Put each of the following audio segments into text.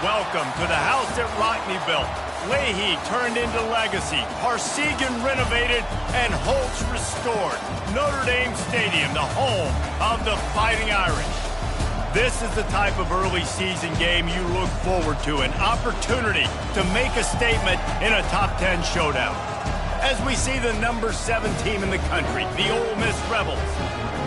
Welcome to the house that Rockne built. Leahy turned into legacy. Parsegan renovated and Holtz restored. Notre Dame Stadium, the home of the Fighting Irish. This is the type of early season game you look forward to, an opportunity to make a statement in a top 10 showdown. As we see the number 7 team in the country, the Ole Miss Rebels,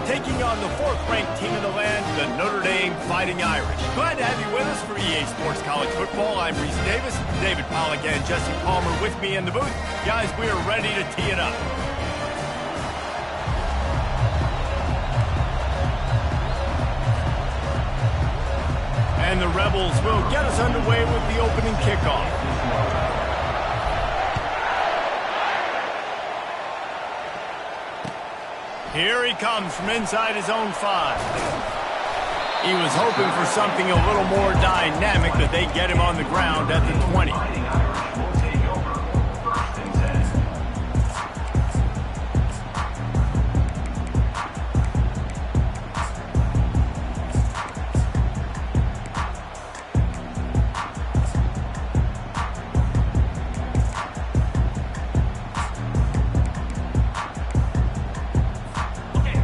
taking on the 4th-ranked team in the land, the Notre Dame Fighting Irish. Glad to have you with us for EA Sports College Football. I'm Reese Davis, David Pollack and Jesse Palmer with me in the booth. Guys, we are ready to tee it up. And the Rebels will get us underway with the opening kickoff. Here he comes from inside his own 5. He was hoping for something a little more dynamic, but they get him on the ground at the 20.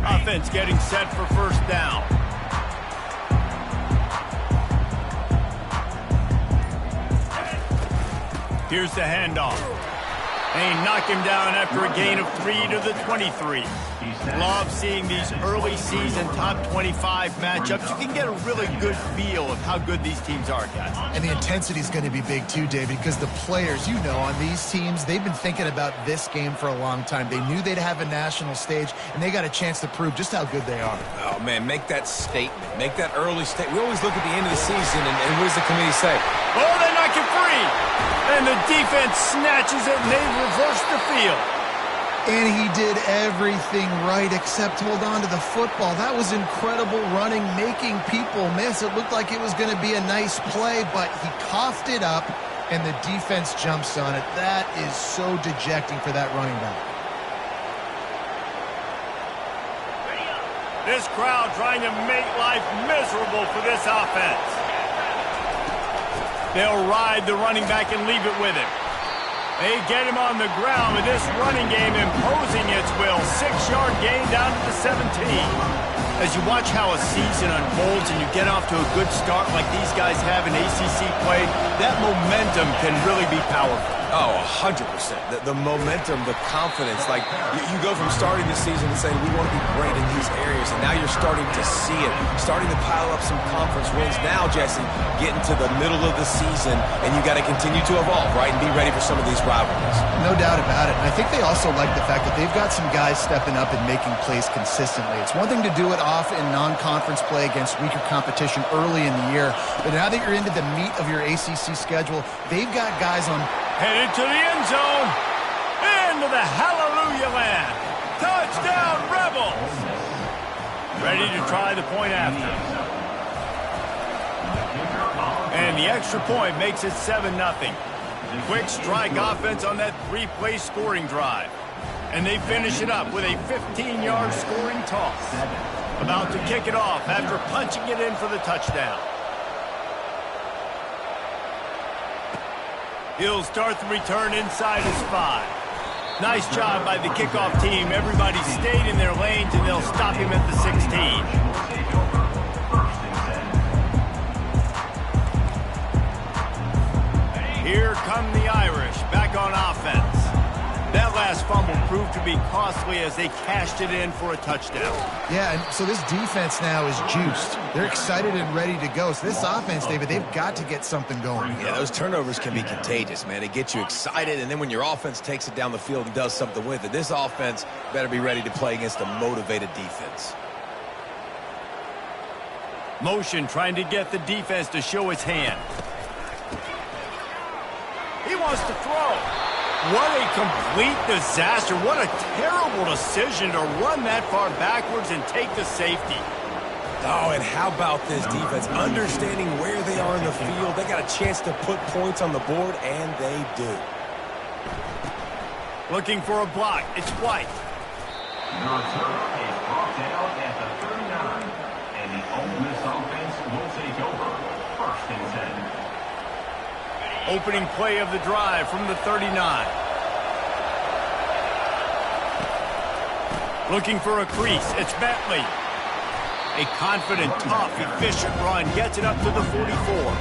Offense getting set for first down. Here's the handoff. And he knocked him down after a gain of 3 to the 23. Love seeing these early season top 25 matchups. You can get a really good feel of how good these teams are, guys. And the intensity is going to be big too, David, because the players, you know, on these teams, they've been thinking about this game for a long time. They knew they'd have a national stage, and they got a chance to prove just how good they are. Oh, man, make that statement. Make that early statement. We always look at the end of the season, and what does the committee say? Oh, they knock it free! And the defense snatches it, and they reverse the field. And he did everything right except hold on to the football. That was incredible running, making people miss. It looked like it was going to be a nice play, but he coughed it up, and the defense jumps on it. That is so dejecting for that running back. This crowd trying to make life miserable for this offense. They'll ride the running back and leave it with him. They get him on the ground with this running game imposing its will. 6-yard gain down to the 17. As you watch how a season unfolds and you get off to a good start like these guys have in ACC play, that momentum can really be powerful. Oh, 100%. The momentum, the confidence. Like, you go from starting the season and saying, we want to be great in these areas, and now you're starting to see it, starting to pile up some conference wins. Now, Jesse, getting to the middle of the season, and you got to continue to evolve, right, and be ready for some of these rivalries. No doubt about it. And I think they also like the fact that they've got some guys stepping up and making plays consistently. It's one thing to do it off in non-conference play against weaker competition early in the year, but now that you're into the meat of your ACC schedule, they've got guys on... Headed to the end zone. Into the hallelujah land. Touchdown, Rebels. Ready to try the point after. And the extra point makes it 7-0. Quick strike offense on that 3-play scoring drive. And they finish it up with a 15-yard scoring toss. About to kick it off after punching it in for the touchdown. He'll start the return inside his 5. Nice job by the kickoff team. Everybody stayed in their lanes, and they'll stop him at the 16. Here come the Irish, back on offense. That last fumble proved to be costly as they cashed it in for a touchdown. Yeah, and so this defense now is juiced. They're excited and ready to go. So this offense, David, they've got to get something going. Yeah, those turnovers can be contagious, man. They get you excited, and then when your offense takes it down the field and does something with it, this offense better be ready to play against a motivated defense. Motion trying to get the defense to show his hand. He wants to throw. What a complete disaster. What a terrible decision to run that far backwards and take the safety. Oh, and how about this defense? Understanding where they are in the field. They got a chance to put points on the board, and they do. Looking for a block. It's White. Your turn is brought down at the 39. And the Ole Miss offense will take over. 1st and 10. Opening play of the drive from the 39. Looking for a crease. It's Bentley. A confident, tough, efficient run gets it up to the 44.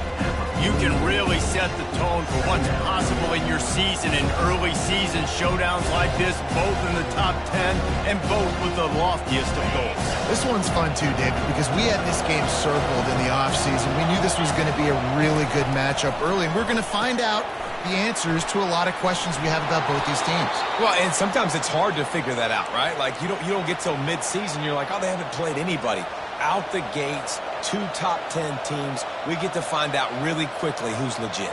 You can really set the tone for what's possible in your season in early season showdowns like this, both in the top 10 and both with the loftiest of goals. This one's fun too, David, because we had this game circled in the offseason. We knew this was going to be a really good matchup early, and we're going to find out the answers to a lot of questions we have about both these teams. Well, and sometimes it's hard to figure that out, right? Like, you don't get till mid-season, you're like, oh, they haven't played anybody. Out the gates, 2 top 10 teams. We get to find out really quickly who's legit.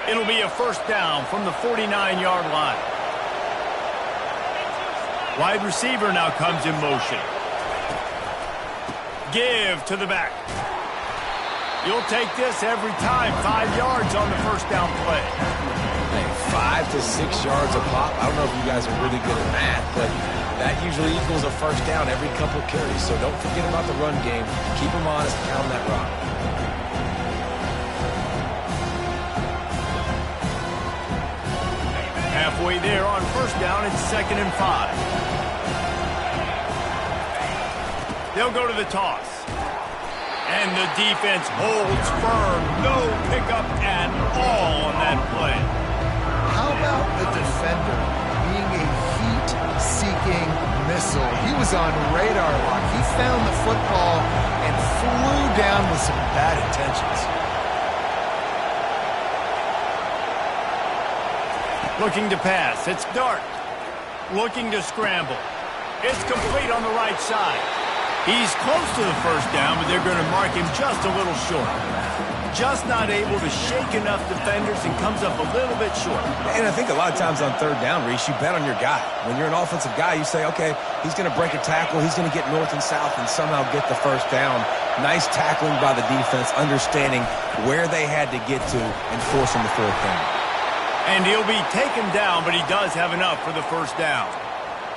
It'll be a first down from the 49-yard line. Wide receiver now comes in motion. Give to the back. You'll take this every time. 5 yards on the first down play. Hey, 5 to 6 yards a pop. I don't know if you guys are really good at math, but that usually equals a first down every couple carries. So don't forget about the run game. Keep them honest, pound that rock. Halfway there on first down, it's 2nd and 5. They'll go to the toss. And the defense holds firm. No pickup at all on that play. How about the defender being a heat-seeking missile? He was on radar lock. He found the football and flew down with some bad intentions. Looking to pass. It's Dart. Looking to scramble. It's complete on the right side. He's close to the first down, but they're going to mark him just a little short. Just not able to shake enough defenders and comes up a little bit short. And I think a lot of times on third down, Reese, you bet on your guy. When you're an offensive guy, you say, okay, he's going to break a tackle, he's going to get north and south and somehow get the first down. Nice tackling by the defense, understanding where they had to get to and forcing the fourth down. And he'll be taken down, but he does have enough for the first down.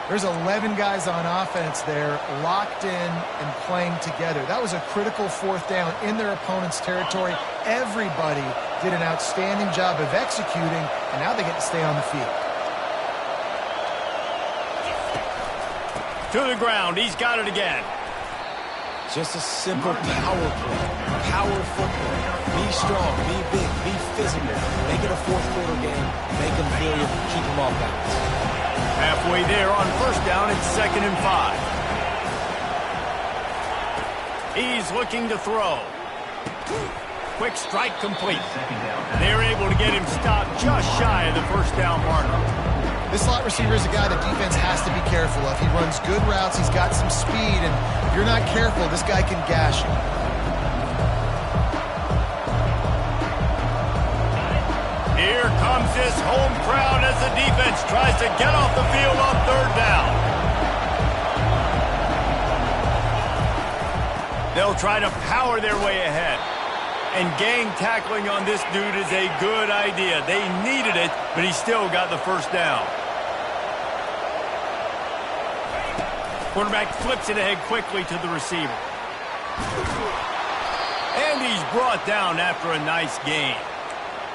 There's 11 guys on offense there locked in and playing together. That was a critical fourth down in their opponent's territory. Everybody did an outstanding job of executing, and now they get to stay on the field. To the ground. He's got it again. Just a simple power play. Power football. Be strong, be big, be physical. Make it a fourth quarter game. Make them feel you, keep them off balance. Halfway there on first down, it's 2nd and 5. He's looking to throw. Quick strike complete. They're able to get him stopped just shy of the first down marker. This slot receiver is a guy the defense has to be careful of. He runs good routes, he's got some speed, and if you're not careful, this guy can gash you. Here comes this home crowd as the defense tries to get off the field on third down. They'll try to power their way ahead. And gang tackling on this dude is a good idea. They needed it, but he still got the first down. Quarterback flips it ahead quickly to the receiver. And he's brought down after a nice gain.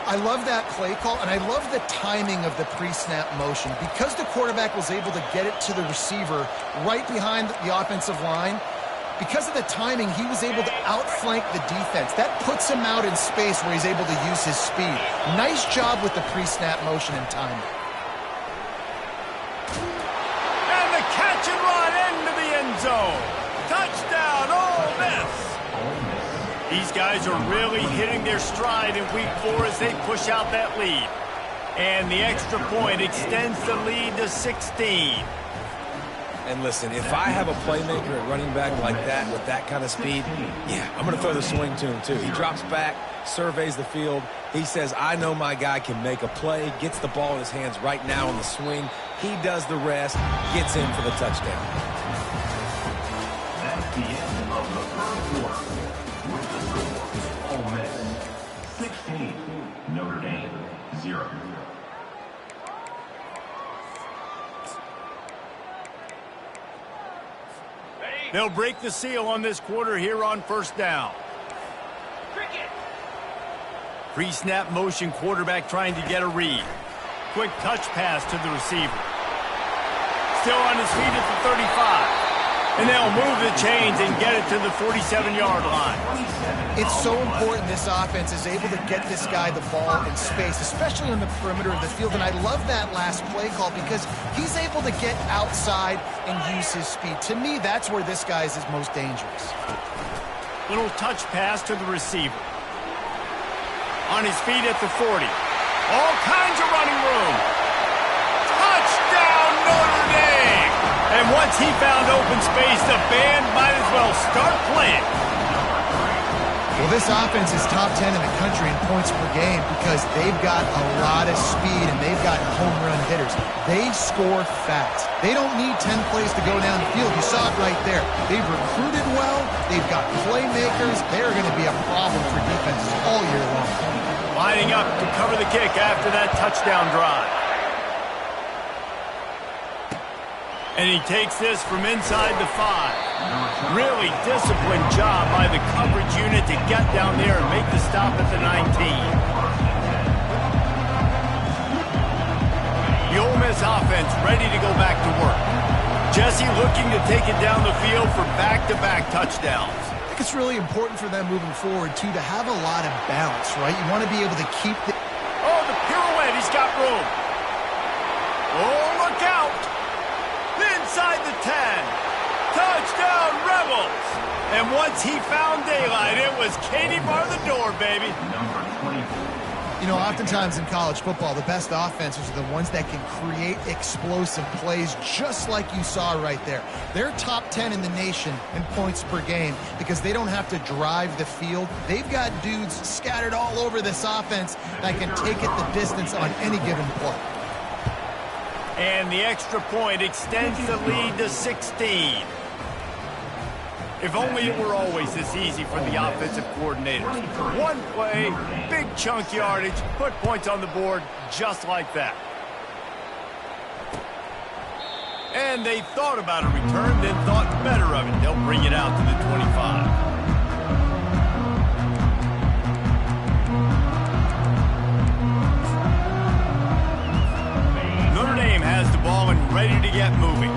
I love that play call, and I love the timing of the pre-snap motion. Because the quarterback was able to get it to the receiver right behind the offensive line, because of the timing, he was able to outflank the defense. That puts him out in space where he's able to use his speed. Nice job with the pre-snap motion and timing. And the catch and run into the end zone. Touchdown, Ole Miss. These guys are really hitting their stride in week 4 as they push out that lead. And the extra point extends the lead to 16. And listen, if I have a playmaker at running back like that with that kind of speed, yeah, I'm going to throw the swing to him too. He drops back, surveys the field. He says, I know my guy can make a play, gets the ball in his hands right now on the swing. He does the rest, gets in for the touchdown. That's the end of the first quarter. With the score, Ole Miss 16, Notre Dame 0. They'll break the seal on this quarter here on first down. Pre-snap motion quarterback trying to get a read. Quick touch pass to the receiver. Still on his feet at the 35. And they'll move the chains and get it to the 47-yard line. It's so important this offense is able to get this guy the ball in space, especially on the perimeter of the field. And I love that last play call because he's able to get outside and use his speed. To me, that's where this guy is his most dangerous. Little touch pass to the receiver. On his feet at the 40. All kinds of running room. Touchdown, Notre Dame! And once he found open space, the band might as well start playing. Well, this offense is top 10 in the country in points per game because they've got a lot of speed and they've got home run hitters. They score fast. They don't need 10 plays to go down the field. You saw it right there. They've recruited well. They've got playmakers. They're going to be a problem for defenses all year long. Lining up to cover the kick after that touchdown drive. And he takes this from inside the 5. Really disciplined job by the coverage unit to get down there and make the stop at the 19. The Ole Miss offense ready to go back to work. Jesse looking to take it down the field for back-to-back touchdowns. I think it's really important for them moving forward, too, to have a lot of balance, right? You want to be able to keep the... Oh, the pirouette. He's got room. Oh, look out. Inside the 10. Touchdown, Rebels. And once he found daylight, it was Katie bar the door, baby. You know, oftentimes in college football, the best offenses are the ones that can create explosive plays just like you saw right there. They're top 10 in the nation in points per game because they don't have to drive the field. They've got dudes scattered all over this offense that can take it the distance on any given play. And the extra point extends the lead to 16. If only it were always this easy for the offensive coordinators. One play, big chunk yardage, put points on the board just like that. And they thought about a return, then thought better of it. They'll bring it out to the 25. Has the ball and ready to get moving.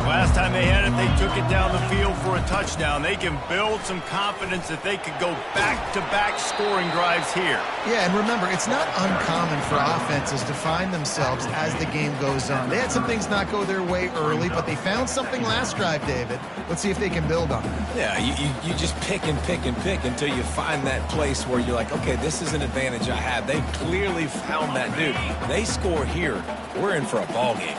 Last time they had it, they took it down the field for a touchdown. They can build some confidence that they could go back-to-back scoring drives here. Yeah, and remember, it's not uncommon for offenses to find themselves as the game goes on. They had some things not go their way early, but they found something last drive, David. Let's see if they can build on it. Yeah, you just pick and pick and pick until you find that place where you're like, okay, this is an advantage I have. They clearly found that dude. They score here, we're in for a ball game.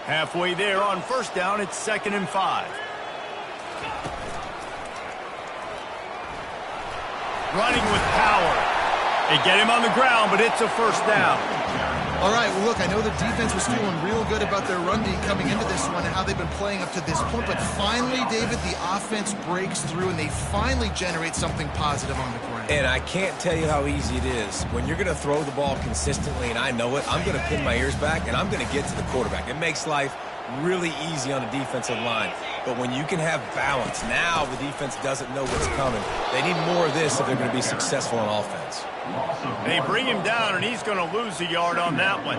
Halfway there on first down, it's 2nd and 5. Running with power. They get him on the ground, but it's a first down. All right, well, look, I know the defense was feeling real good about their run D coming into this one and how they've been playing up to this point, but finally, David, the offense breaks through and they finally generate something positive on the ground. And I can't tell you how easy it is. When you're going to throw the ball consistently, and I know it, I'm going to pin my ears back, and I'm going to get to the quarterback. It makes life really easy on the defensive line. But when you can have balance, now the defense doesn't know what's coming. They need more of this if they're going to be successful on offense. They bring him down, and he's going to lose a yard on that one.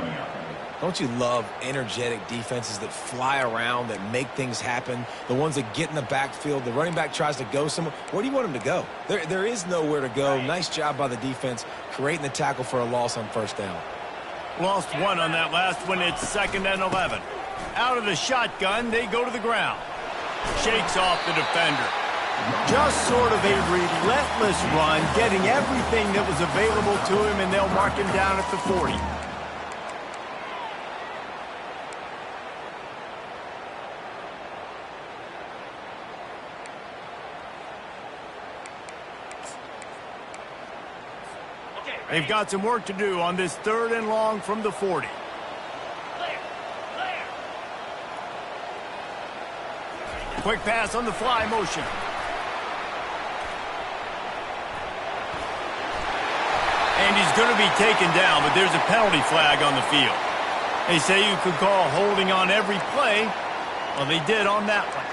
Don't you love energetic defenses that fly around, that make things happen, the ones that get in the backfield? The running back tries to go somewhere. Where do you want him to go? There is nowhere to go. Nice job by the defense creating the tackle for a loss on first down. Lost one on that last one. It's 2nd and 11. Out of the shotgun, they go to the ground. Shakes off the defender. Just sort of a relentless run, getting everything that was available to him, and they'll mark him down at the 40. They've got some work to do on this 3rd and long from the 40. Quick pass on the fly motion. And he's going to be taken down, but there's a penalty flag on the field. They say you could call holding on every play. Well, they did on that one.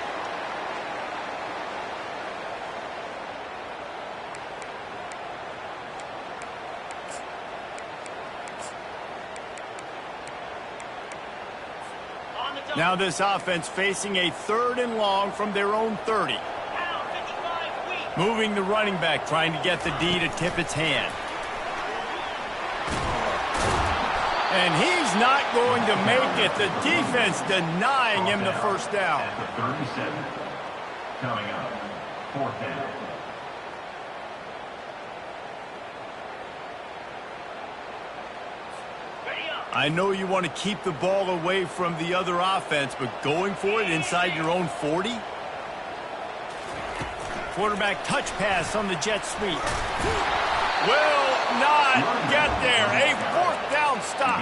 Now this offense facing a 3rd and long from their own 30. Moving the running back, trying to get the D to tip its hand. And he's not going to make it. The defense denying him the first down. At the 37. Coming up, 4th down. I know you want to keep the ball away from the other offense, but going for it inside your own 40? Quarterback touch pass on the jet sweep. Will not get there. A 4th down stop.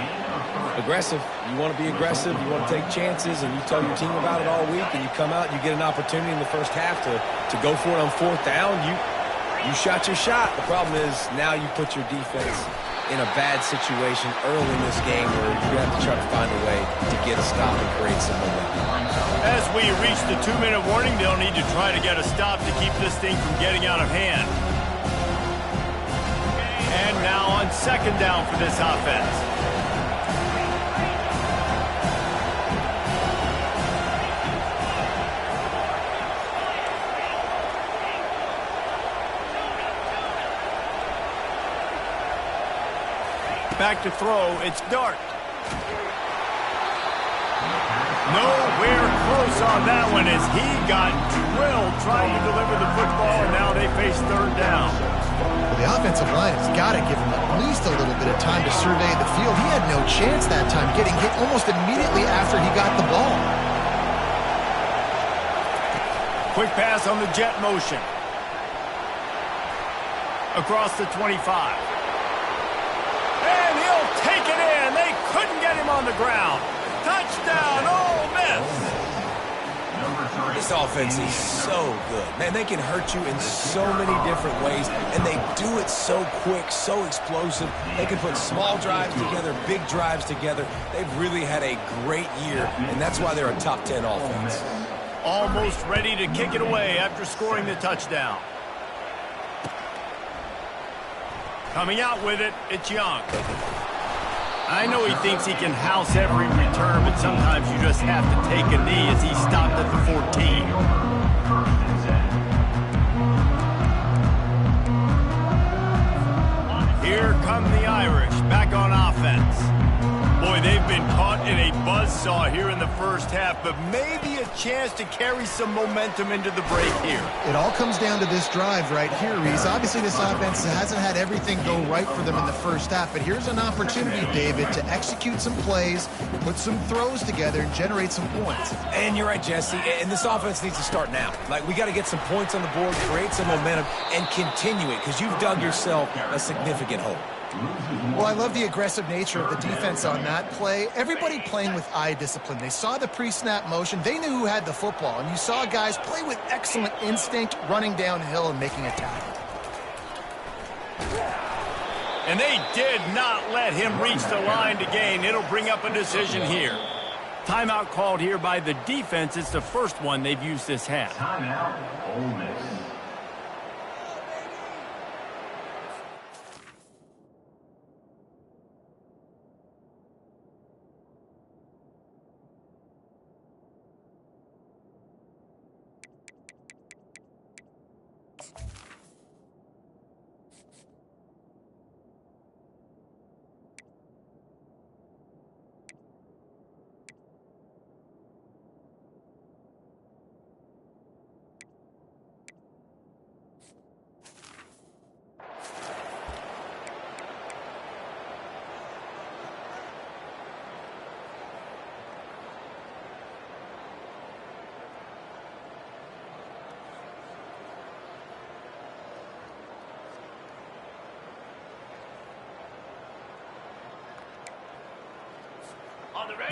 Aggressive. You want to be aggressive. You want to take chances, and you tell your team about it all week, and you come out and you get an opportunity in the first half to go for it on 4th down. You shot your shot. The problem is now you put your defense in a bad situation early in this game where you have to try to find a way to get a stop and create some momentum. As we reach the 2-minute warning, they'll need to try to get a stop to keep this thing from getting out of hand. And now on 2nd down for this offense. Back to throw, it's Dart. Nowhere close on that one as he got drilled trying to deliver the football, and now they face 3rd down. Well, the offensive line has got to give him at least a little bit of time to survey the field. He had no chance that time, getting hit almost immediately after he got the ball. Quick pass on the jet motion. Across the 25. And he'll take it in. They couldn't get him on the ground. Touchdown, Ole Miss. This offense is so good. Man, they can hurt you in so many different ways, and they do it so quick, so explosive. They can put small drives together, big drives together. They've really had a great year, and that's why they're a top 10 offense. Almost ready to kick it away after scoring the touchdown. Coming out with it, it's Young. I know he thinks he can house every return, but sometimes you just have to take a knee as he stopped at the 14. Here come the Irish, back on offense. Boy, they've been caught in a buzzsaw here in the first half, but maybe a chance to carry some momentum into the break here. It all comes down to this drive right here, Reese. Obviously, this offense hasn't had everything go right for them in the first half, but here's an opportunity, David, to execute some plays, put some throws together, and generate some points. And you're right, Jesse, and this offense needs to start now. Like, we got to get some points on the board, create some momentum, and continue it, because you've dug yourself a significant hole. Well, I love the aggressive nature of the defense on that play. Everybody playing with eye discipline. They saw the pre-snap motion. They knew who had the football, and you saw guys play with excellent instinct, running downhill and making a tackle. And they did not let him reach the line to gain. It'll bring up a decision here. Timeout called here by the defense. It's the first one they've used this half. Timeout, Ole Miss.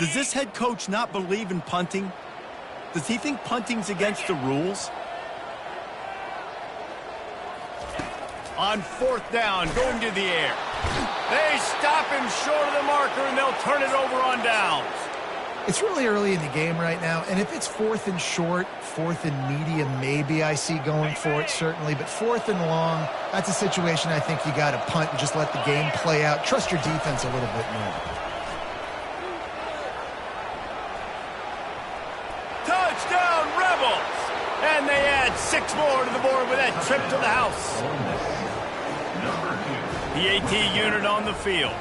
Does this head coach not believe in punting? Does he think punting's against the rules? On 4th down, going to the air. They stop him short of the marker, and they'll turn it over on downs. It's really early in the game right now, and if it's 4th and short, 4th and medium, maybe I see going for it, certainly. But 4th and long, that's a situation I think you got to punt and just let the game play out. Trust your defense a little bit more. more to the board with that trip to the house. PAT unit on the field.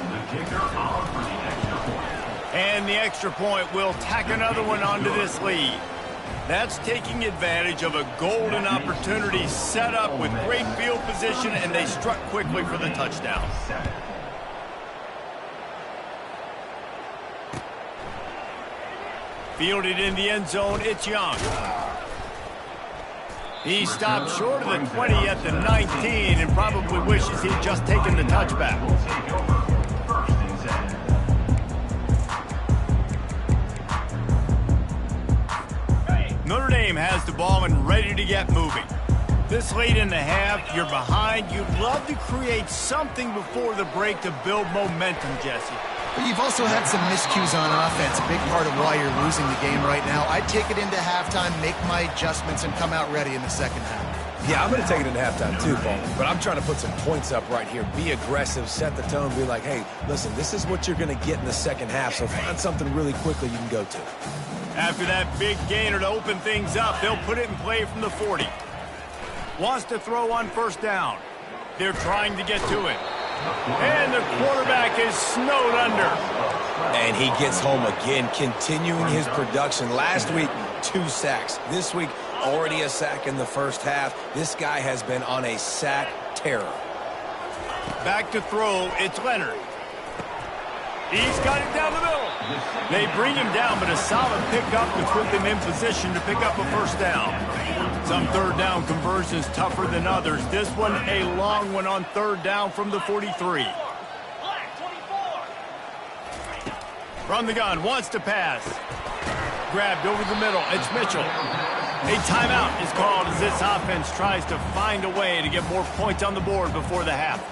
The kicker out for the extra point. And the extra point will tack another one onto this lead. That's taking advantage of a golden opportunity set up with great field position, and they struck quickly for the touchdown. Fielded in the end zone, it's Young. He stopped short of the 20 at the 19 and probably wishes he'd just taken the touchback. Notre Dame has the ball and ready to get moving. This late in the half, you're behind. You'd love to create something before the break to build momentum, Jesse. But you've also had some miscues on offense, a big part of why you're losing the game right now. I'd take it into halftime, make my adjustments, and come out ready in the second half. Yeah, I'm going to take it into halftime too, Paul. But I'm trying to put some points up right here. Be aggressive, set the tone, be like, hey, listen, this is what you're going to get in the second half, so find something really quickly you can go to. After that big gainer to open things up, they'll put it in play from the 40. Wants to throw on first down. They're trying to get to it. And the quarterback is snowed under. And he gets home again, continuing his production. Last week, 2 sacks. This week, already a sack in the first half. This guy has been on a sack terror. Back to throw, it's Leonard. He's got it down the middle. They bring him down, but a solid pickup to put them in position to pick up a first down. Some third down conversions tougher than others. This one a long one on third down from the 43. From the gun, wants to pass. Grabbed over the middle, it's Mitchell. A timeout is called as this offense tries to find a way to get more points on the board before the half.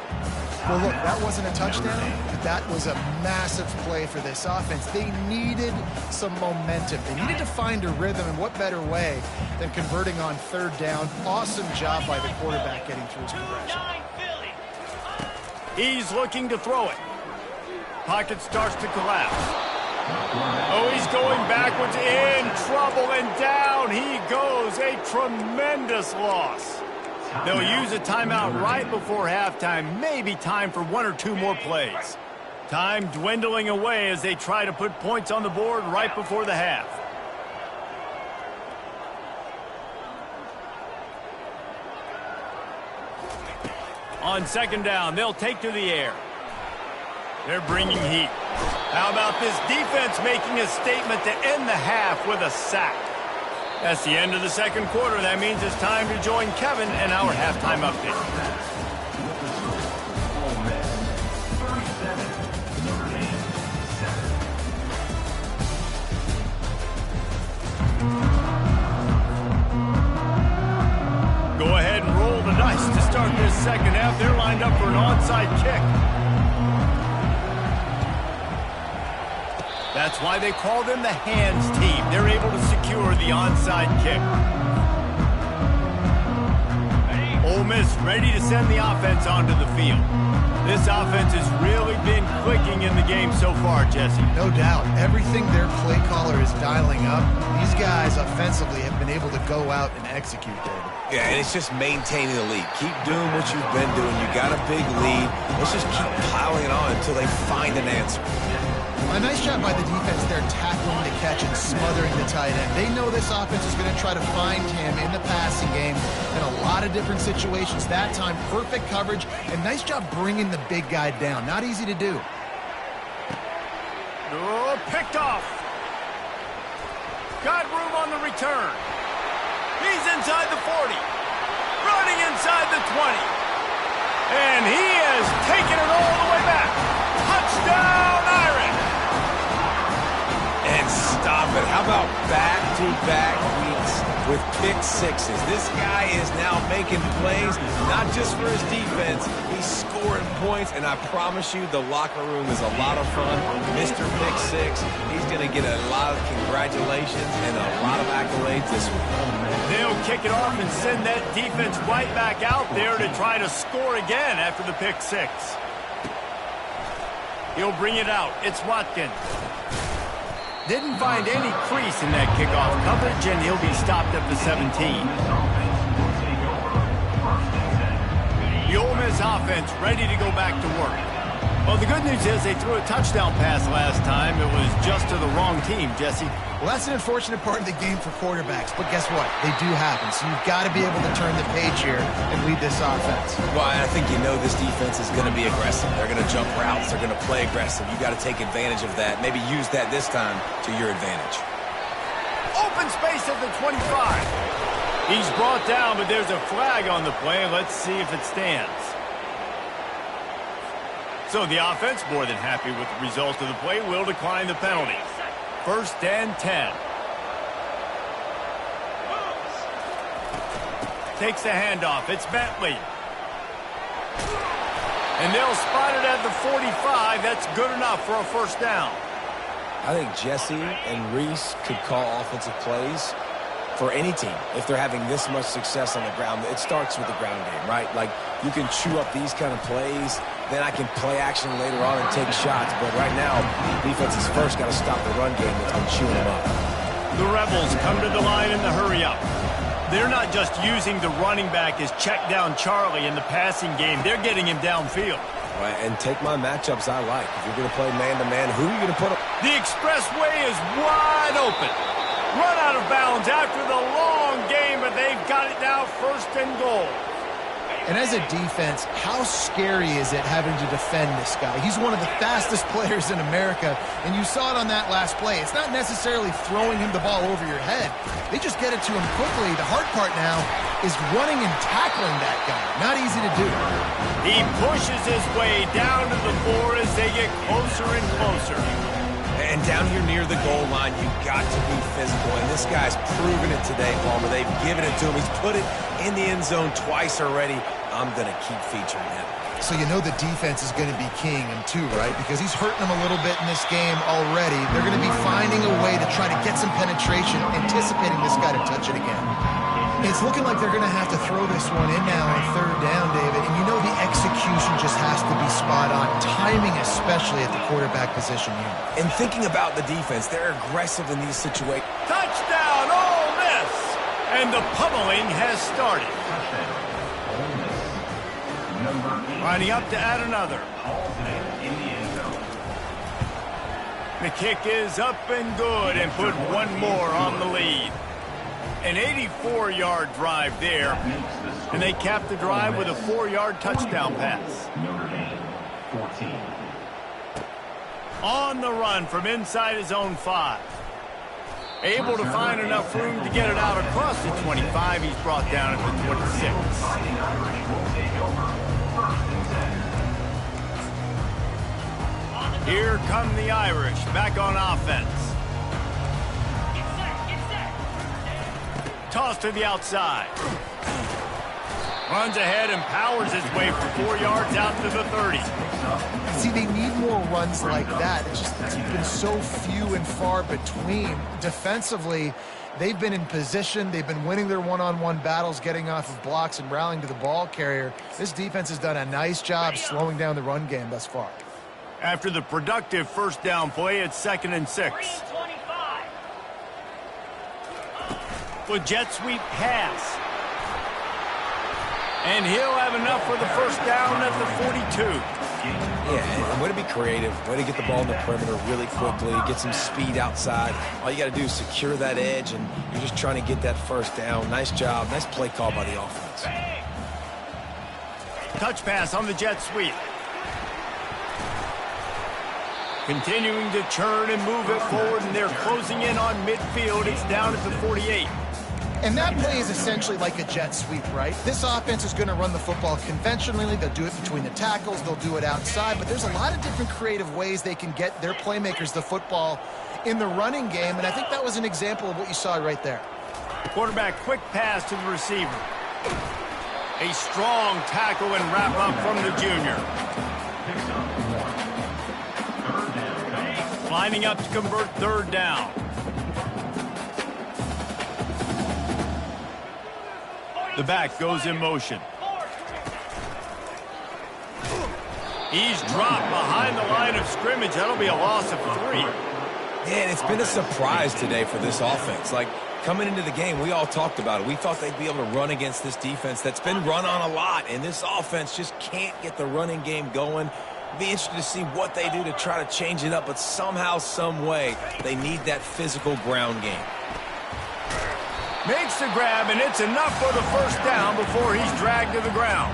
Well, look, that wasn't a touchdown, but that was a massive play for this offense. They needed some momentum. They needed to find a rhythm, and what better way than converting on third down. Awesome job by the quarterback getting through his progression. He's looking to throw it. Pocket starts to collapse. Oh, he's going backwards, in trouble, and down he goes. A tremendous loss. They'll use a timeout right before halftime. Maybe time for 1 or 2 more plays. Time dwindling away as they try to put points on the board right before the half. On second down, they'll take to the air. They're bringing heat. How about this defense making a statement to end the half with a sack? That's the end of the second quarter. That means it's time to join Kevin in our halftime update. Go ahead and roll the dice to start this second half. They're lined up for an onside kick. That's why they call them the hands team. They're able to secure the onside kick. Ole Miss ready to send the offense onto the field. This offense has really been clicking in the game so far, Jesse. No doubt. Everything their play caller is dialing up, these guys offensively have been able to go out and execute, David. Yeah, and it's just maintaining the lead. Keep doing what you've been doing. You got a big lead. Let's just keep piling it on until they find an answer. A nice job by the defense there, tackling the catch and smothering the tight end. They know this offense is going to try to find him in the passing game in a lot of different situations. That time, perfect coverage, and nice job bringing the big guy down. Not easy to do. Oh, picked off. Got room on the return. He's inside the 40. Running inside the 20. And he has taken it all the way back. Touchdown, Irish. And stop it. How about back-to-back weeks with pick sixes? This guy is now making plays, not just for his defense. He's scoring points, and I promise you the locker room is a lot of fun. Mr. Pick Six, he's going to get a lot of congratulations and a lot of accolades this week. They'll kick it off and send that defense right back out there to try to score again after the pick six. He'll bring it out. It's Watkins. Didn't find any crease in that kickoff coverage, and he'll be stopped at the 17. offense ready to go back to work. Well, the good news is they threw a touchdown pass last time. It was just to the wrong team, Jesse. Well, that's an unfortunate part of the game for quarterbacks, but guess what? They do happen, so you've got to be able to turn the page here and lead this offense. Well, I think you know this defense is going to be aggressive. They're going to jump routes. They're going to play aggressive. You've got to take advantage of that. Maybe use that this time to your advantage. Open space at the 25. He's brought down, but there's a flag on the play. Let's see if it stands. So the offense, more than happy with the result of the play, will decline the penalty. 1st and 10. Takes the handoff. It's Bentley. And they'll spot it at the 45. That's good enough for a first down. I think Jesse and Reese could call offensive plays for any team if they're having this much success on the ground. It starts with the ground game, right? Like, you can chew up these kind of plays, then I can play action later on and take shots. But right now, defense has first got to stop the run game that's been chewing them up. The Rebels come to the line in the hurry-up. They're not just using the running back as check down Charlie in the passing game. They're getting him downfield. Right, and take my matchups I like. If you're going to play man-to-man, who are you going to put up? The expressway is wide open. Run out of bounds after the long game, but they've got it now 1st and goal. And as a defense, how scary is it having to defend this guy? He's one of the fastest players in America, and you saw it on that last play. It's not necessarily throwing him the ball over your head. They just get it to him quickly. The hard part now is running and tackling that guy. Not easy to do. He pushes his way down to the floor as they get closer and closer. And down here near the goal line, you've got to be physical. And this guy's proven it today, Palmer. They've given it to him. He's put it in the end zone twice already. I'm going to keep featuring him. So you know the defense is going to be keying him too, right? Because he's hurting them a little bit in this game already. They're going to be finding a way to try to get some penetration, anticipating this guy to touch it again. It's looking like they're going to have to throw this one in now on 3rd down, David. And you know the execution just has to be spot on. Timing especially at the quarterback position here. And thinking about the defense, they're aggressive in these situations. Touchdown, Ole Miss! And the pummeling has started. Lining up to add another. The kick is up and good and put one more on the lead. An 84-yard drive there, and they capped the drive with a 4-yard touchdown pass. On the run from inside his own 5. Able to find enough room to get it out across the 25. He's brought down at the 26. Here come the Irish, back on offense. Toss to the outside. Runs ahead and powers his way for 4 yards out to the 30. See, they need more runs like that. It's been so few and far between. Defensively, they've been in position. They've been winning their one-on-one battles, getting off of blocks and rallying to the ball carrier. This defense has done a nice job slowing down the run game thus far. After the productive 1st down play, it's 2nd and 6. With jet sweep pass. And he'll have enough for the 1st down at the 42. Yeah, and way to be creative. Way to get the ball in the perimeter really quickly. Get some speed outside. All you got to do is secure that edge, and you're just trying to get that 1st down. Nice job. Nice play call by the offense. Touch pass on the jet sweep. Continuing to churn and move it forward, and they're closing in on midfield. It's down at the 48. And that play is essentially like a jet sweep, right? This offense is going to run the football conventionally. They'll do it between the tackles. They'll do it outside. But there's a lot of different creative ways they can get their playmakers the football in the running game. And I think that was an example of what you saw right there. Quarterback, quick pass to the receiver. A strong tackle and wrap up from the junior. Lining up to convert 3rd down. The back goes in motion. He's dropped behind the line of scrimmage. That'll be a loss of 3. Yeah, and it's been a surprise today for this offense. Like, Coming into the game, we all talked about it. We thought they'd be able to run against this defense that's been run on a lot, and this offense just can't get the running game going. Be interested to see what they do to try to change it up, but somehow, some way, they need that physical ground game. Makes the grab, and it's enough for the first down before he's dragged to the ground.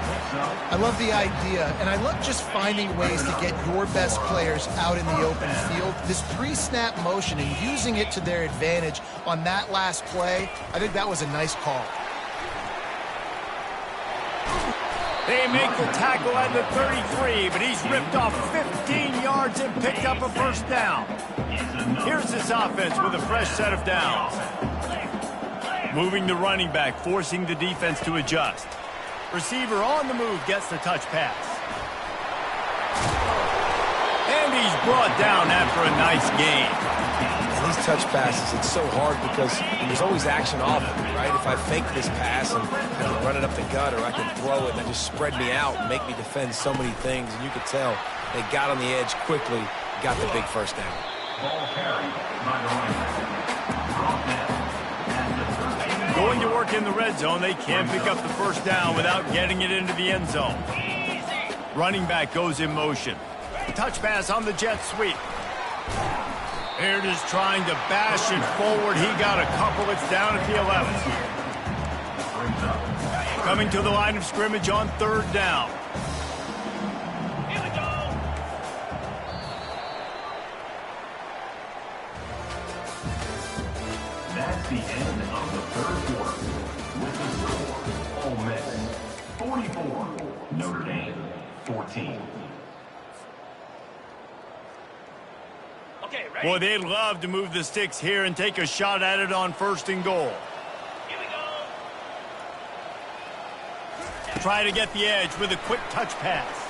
I love the idea, and I love just finding ways to get your best players out in the open field. This pre-snap motion and using it to their advantage on that last play, I think that was a nice call. They make the tackle at the 33, but he's ripped off 15 yards and picked up a first down. Here's this offense with a fresh set of downs. Moving the running back, forcing the defense to adjust. Receiver on the move gets the touch pass. And he's brought down after a nice gain. These touch passes, it's so hard because there's always action off it, right? If I fake this pass and I can run it up the gut, or I can throw it and just spread me out and make me defend so many things, and you could tell they got on the edge quickly, got the big first down. Ball carried by the running back. Going to work in the red zone, they can't pick up the first down without getting it into the end zone. Running back goes in motion. Touch pass on the jet sweep. Here it is trying to bash it forward. He got a couple. It's down at the 11. Coming to the line of scrimmage on third down. That's the end of the third quarter. With the score, Ole Miss 44, Notre Dame 14. Boy, they'd love to move the sticks here and take a shot at it on first and goal. Here we go. Try to get the edge with a quick touch pass.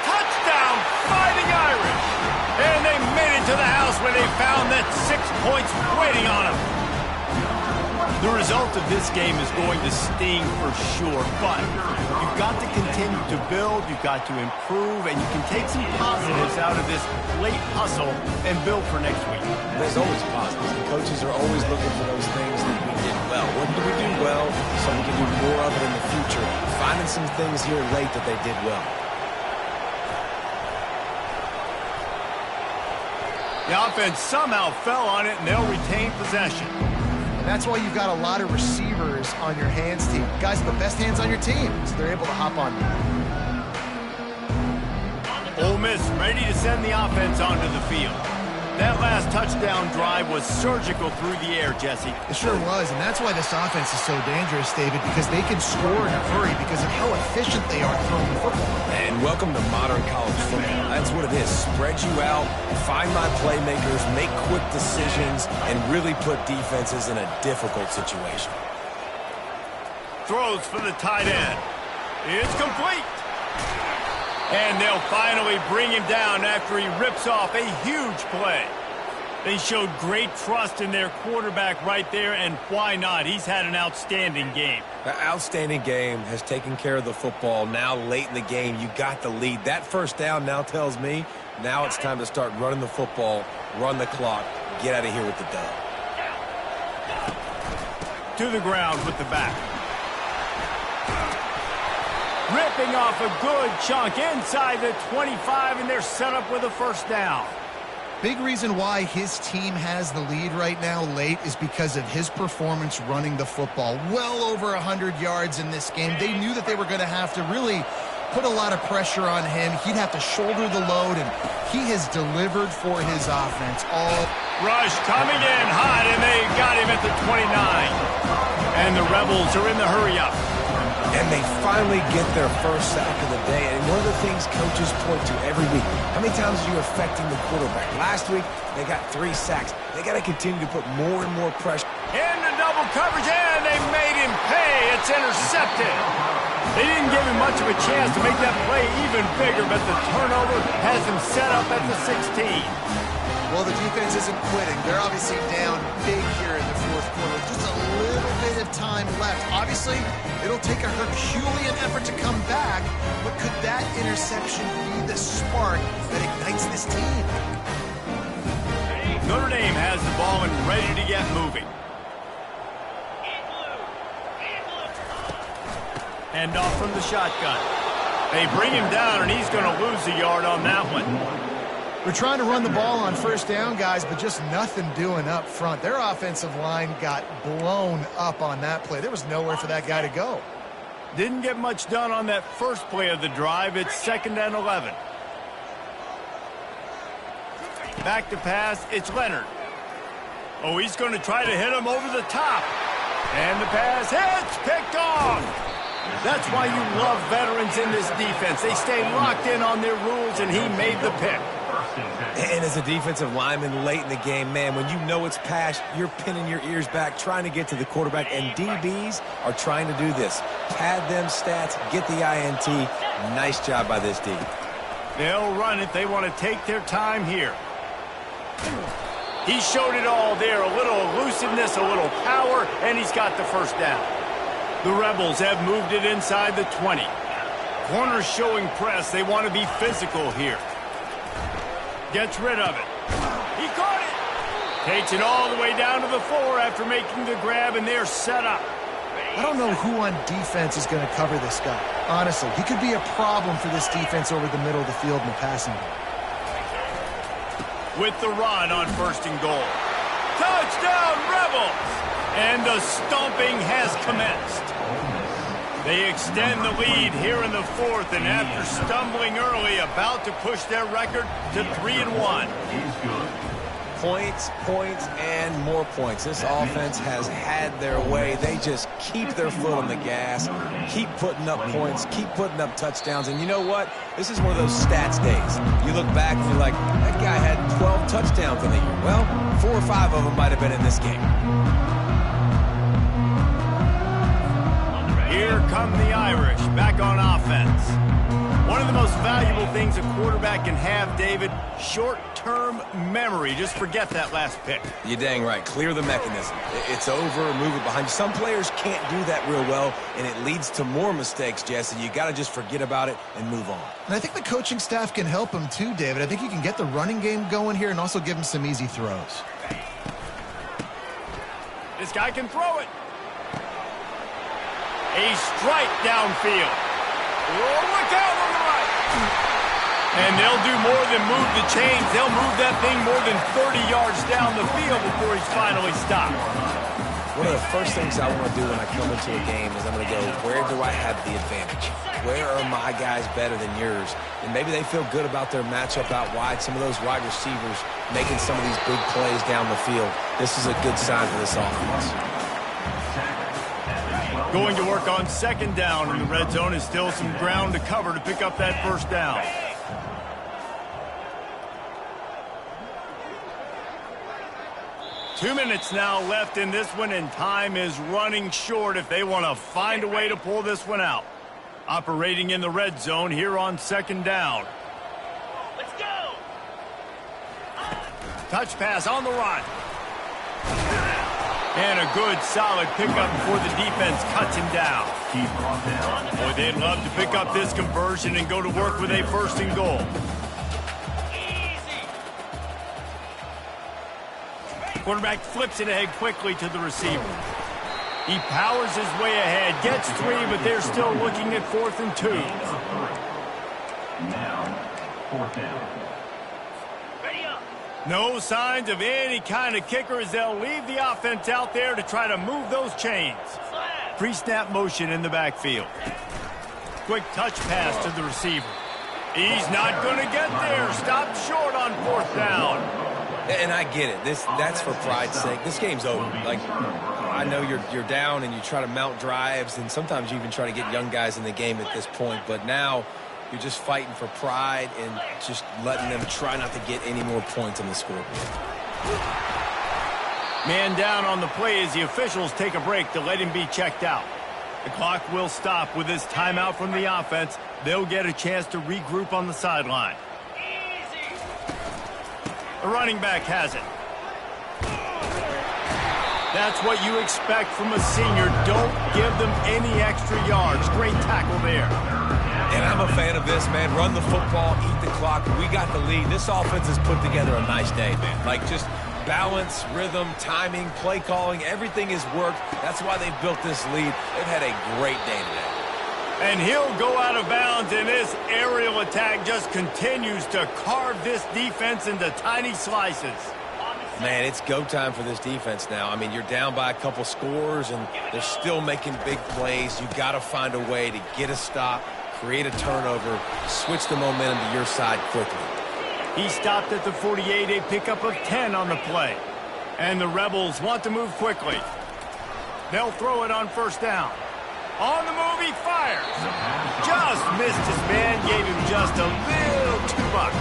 Touchdown, Fighting Irish! And they made it to the house where they found that 6 points waiting on them. The result of this game is going to sting for sure, but you've got to continue to build, you've got to improve, and you can take some positives out of this late hustle and build for next week. There's always positives. The coaches are always looking for those things that we did well. What did we do well so we can do more of it in the future? Finding some things here late that they did well. The offense somehow fell on it, and they'll retain possession. That's why you've got a lot of receivers on your hands team. Guys with the best hands on your team, so they're able to hop on. Ole Miss ready to send the offense onto the field. That last touchdown drive was surgical through the air, Jesse. It sure was, and that's why this offense is so dangerous, David, because they can score in a hurry because of how efficient they are throwing the football. And welcome to modern college football. That's what it is. Spread you out, find my playmakers, make quick decisions, and really put defenses in a difficult situation. Throws for the tight end. It's complete. And they'll finally bring him down after he rips off a huge play. They showed great trust in their quarterback right there, and why not? He's had an outstanding game. The outstanding game has taken care of the football. Now, late in the game, you got the lead. That first down now tells me now it's time to start running the football, run the clock, get out of here with the dub. To the ground with the back. Ripping off a good chunk inside the 25, and they're set up with a first down. Big reason why his team has the lead right now late is because of his performance running the football. Well over 100 yards in this game. They knew that they were going to have to really put a lot of pressure on him. He'd have to shoulder the load, and he has delivered for his offense. Rush coming in hot, and they got him at the 29. And the Rebels are in the hurry-up. And they finally get their first sack of the day. And one of the things coaches point to every week, how many times are you affecting the quarterback? Last week, they got 3 sacks. They got to continue to put more and more pressure. Into double coverage, and they made him pay. It's intercepted. They didn't give him much of a chance to make that play even bigger, but the turnover has him set up at the 16. Well, the defense isn't quitting. They're obviously down big here in the fourth quarter. Just a little bit of time left. Obviously, it'll take a Herculean effort to come back, but could that interception be the spark that ignites this team? Notre Dame has the ball and ready to get moving. Hand off from the shotgun. They bring him down, and he's going to lose a yard on that one. We're trying to run the ball on first down, guys, but just nothing doing up front. Their offensive line got blown up on that play. There was nowhere for that guy to go. Didn't get much done on that first play of the drive. It's 2nd and 11. Back to pass, it's Leonard. Oh, he's going to try to hit him over the top. And the pass hits, picked off. That's why you love veterans in this defense. They stay locked in on their rules, and he made the pick. And as a defensive lineman late in the game, man, when you know it's pass, you're pinning your ears back, trying to get to the quarterback, and DBs are trying to do this. Pad them stats, get the INT. Nice job by this D. They'll run it. They want to take their time here. He showed it all there. A little elusiveness, a little power, and he's got the first down. The Rebels have moved it inside the 20. Corners showing press. They want to be physical here. Gets rid of it. He caught it. Takes it all the way down to the 4 after making the grab, and they're set up. I don't know who on defense is going to cover this guy. Honestly, he could be a problem for this defense over the middle of the field in the passing game. With the run on 1st and goal. Touchdown, Rebels! And the stomping has commenced. They extend the lead here in the 4th, and after stumbling early, about to push their record to 3-1. Points, points, and more points. This offense has had their way. They just keep their foot on the gas, keep putting up points, keep putting up touchdowns. And you know what? This is one of those stats days. You look back and you're like, that guy had 12 touchdowns in the year. Well, 4 or 5 of them might have been in this game. Here come the Irish, back on offense. One of the most valuable things a quarterback can have, David, short-term memory. Just forget that last pick. You're dang right. Clear the mechanism. It's over, move it behind you. Some players can't do that real well, and it leads to more mistakes, Jesse. You got to just forget about it and move on. And I think the coaching staff can help him too, David. I think you can get the running game going here and also give him some easy throws. This guy can throw it. A strike downfield. Oh, look out on the right. And they'll do more than move the chains. They'll move that thing more than 30 yards down the field before he's finally stopped. One of the first things I want to do when I come into a game is I'm going to go, where do I have the advantage? Where are my guys better than yours? And maybe they feel good about their matchup out wide. Some of those wide receivers making some of these big plays down the field. This is a good sign for this offense. Going to work on 2nd down in the red zone is still some ground to cover to pick up that 1st down. Two minutes now left in this one, and time is running short if they want to find a way to pull this one out. Operating in the red zone here on 2nd down. Let's go! Touch pass on the run. And a good, solid pickup before the defense cuts him down. Boy, they'd love to pick up this conversion and go to work with a 1st and goal. Quarterback flips it ahead quickly to the receiver. He powers his way ahead, gets 3, but they're still looking at 4th and 2. Now, 4th down. No signs of any kind of kicker as they'll leave the offense out there to try to move those chains. Pre-snap motion in the backfield. Quick touch pass to the receiver. He's not going to get there. Stopped short on 4th down. And I get it. That's for pride's sake. This game's over. Like, I know you're down and you try to mount drives, and sometimes you even try to get young guys in the game at this point. But now you're just fighting for pride and just letting them try not to get any more points on the scoreboard. Man down on the play as the officials take a break to let him be checked out. The clock will stop with this timeout from the offense. They'll get a chance to regroup on the sideline. The running back has it. That's what you expect from a senior. Don't give them any extra yards. Great tackle there. And I'm a fan of this, man. Run the football, eat the clock. We got the lead. This offense has put together a nice day, man. Like, just Balance, rhythm, timing, play calling, everything has worked. That's why they've built this lead. They've had a great day today. And he'll go out of bounds, and this aerial attack just continues to carve this defense into tiny slices. Man, it's go time for this defense now. I mean, you're down by a couple scores, and they're still making big plays. You've got to find a way to get a stop, create a turnover, switch the momentum to your side quickly. He stopped at the 48, a pickup of 10 on the play. And the Rebels want to move quickly. They'll throw it on first down. On the move, he fires. Just missed his man, gave him just a little too much.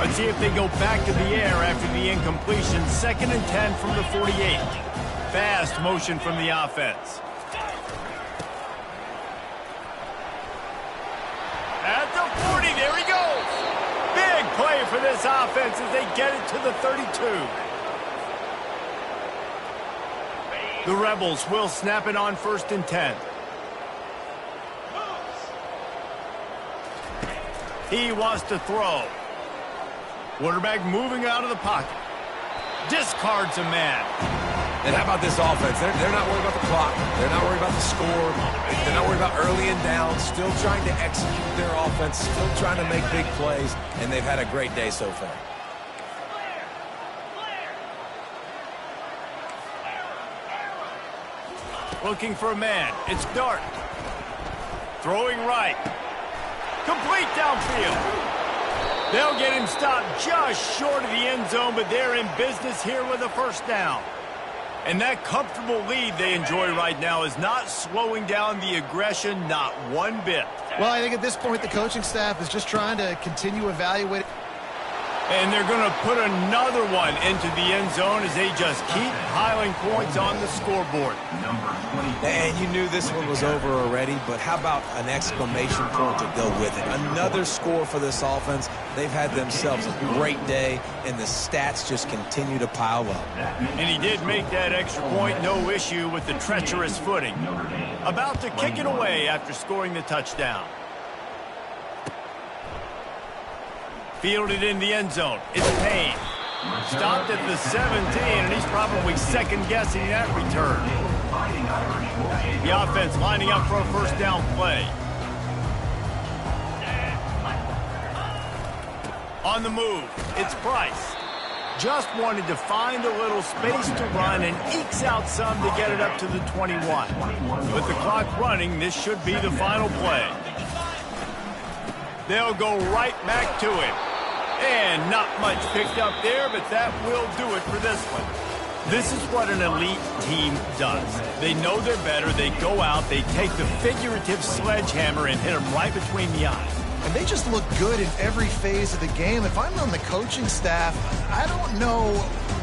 Let's see if they go back to the air after the incompletion. 2nd and 10 from the 48. Fast motion from the offense. At the 40, there he goes. Big play for this offense as they get it to the 32. The Rebels will snap it on 1st and 10. He wants to throw. Quarterback moving out of the pocket. Discards a man. And how about this offense? They're not worried about the clock. They're not worried about the score. They're not worried about early and down. Still trying to execute their offense. Still trying to make big plays. And they've had a great day so far. Looking for a man. It's Dart. Throwing right. Complete downfield. They'll get him stopped just short of the end zone, but they're in business here with a first down. And that comfortable lead they enjoy right now is not slowing down the aggression, not one bit. Well, I think at this point the coaching staff is just trying to continue evaluating. And they're going to put another one into the end zone as they just keep piling points on the scoreboard. And you knew this one was over already, but how about an exclamation point to go with it? Another score for this offense. They've had themselves a great day, and the stats just continue to pile up. And he did make that extra point, no issue with the treacherous footing. About to kick it away after scoring the touchdown. Fielded in the end zone. It's Payne. Stopped at the 17, and he's probably second-guessing that return. The offense lining up for a first down play. On the move, it's Price. Just wanted to find a little space to run and ekes out some to get it up to the 21. With the clock running, this should be the final play. They'll go right back to him. And not much picked up there, but that will do it for this one. This is what an elite team does. They know they're better. They go out, they take the figurative sledgehammer and hit them right between the eyes. And they just look good in every phase of the game. If I'm on the coaching staff, I don't know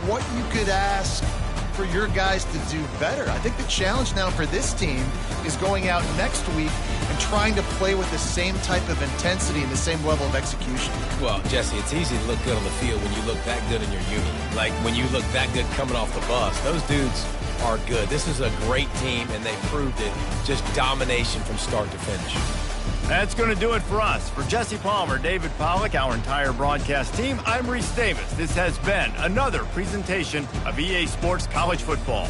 what you could ask for your guys to do better. I think the challenge now for this team is going out next week and trying to play with the same type of intensity and the same level of execution. Well, Jesse, it's easy to look good on the field when you look that good in your unit. Like when you look that good coming off the bus. Those dudes are good. This is a great team, and they proved it. Just domination from start to finish. That's going to do it for us. For Jesse Palmer, David Pollack, our entire broadcast team, I'm Reese Davis. This has been another presentation of EA Sports College Football.